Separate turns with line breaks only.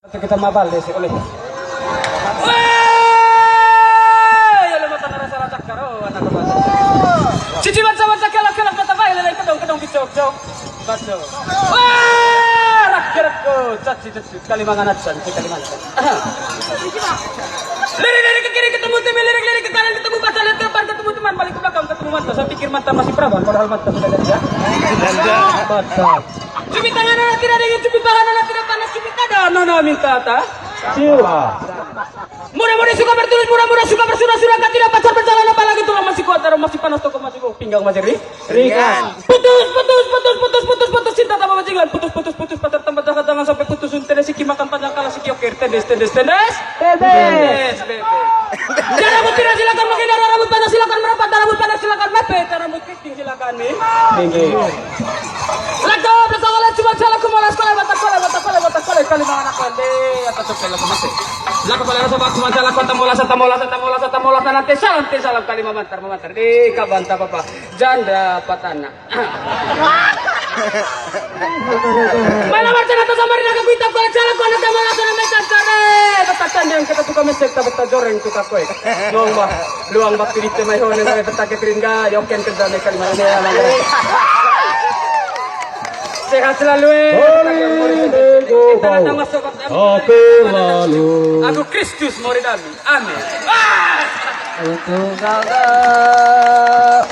Kita mabal deh sih oleh. Ya lu mata nara salah cakar oh anak kebaca. Cici baca kelak mata bae lelai kedong bicok. Baca. Wah, rak-rakku caci Kalimantan cantik Kalimantan. Lirik ke kiri ketemu tim, lirik ke kanan ketemu baca, lihat ke depan ketemu teman, balik ke belakang ketemu mata. Saya pikir mata masih perawan, padahal mata sudah ganja. Baca. Cumi tangan anak tidak ada yang cumi tangan anak tidak panas, cumi ada anak minta ta. Siapa? Mudah-mudahan suka bertulis, mudah-mudahan suka bersurah-surah, tidak pacar berjalan apalagi tulang masih kuat, darah masih panas, toko masih pinggang masih ringan. Putus, cinta tambah bajingan, putus, pacar tambah jahat, jangan sampai putus, untedes, siki makan panjang kalah, siki okir, tendes, bebe. Jangan rambut tidak silakan menghindar, rambut panas silakan merapat, rambut panas silakan mepet, rambut keriting silakan nih. Lagu bersama cuma salah kemolas sekolah batak sekolah Kalimantan anak lande atau sekolah kemasih. Lagu pada rasa bak cuma salah kota molas nanti salam Kalimantan memantar di kabanta papa janda patana. Mana marca atau sama rina ke kuita kolek salah kau nanti molas nama cacare. Betacan yang kita suka mesek tapi tak joreng kita kue. Luang bak pilih temai hone sampai betak keringa yoken kerja Kalimantan ya. Sehat selalu kita datang masuk Aku Kristus Moridami. Amin. Untuk kakak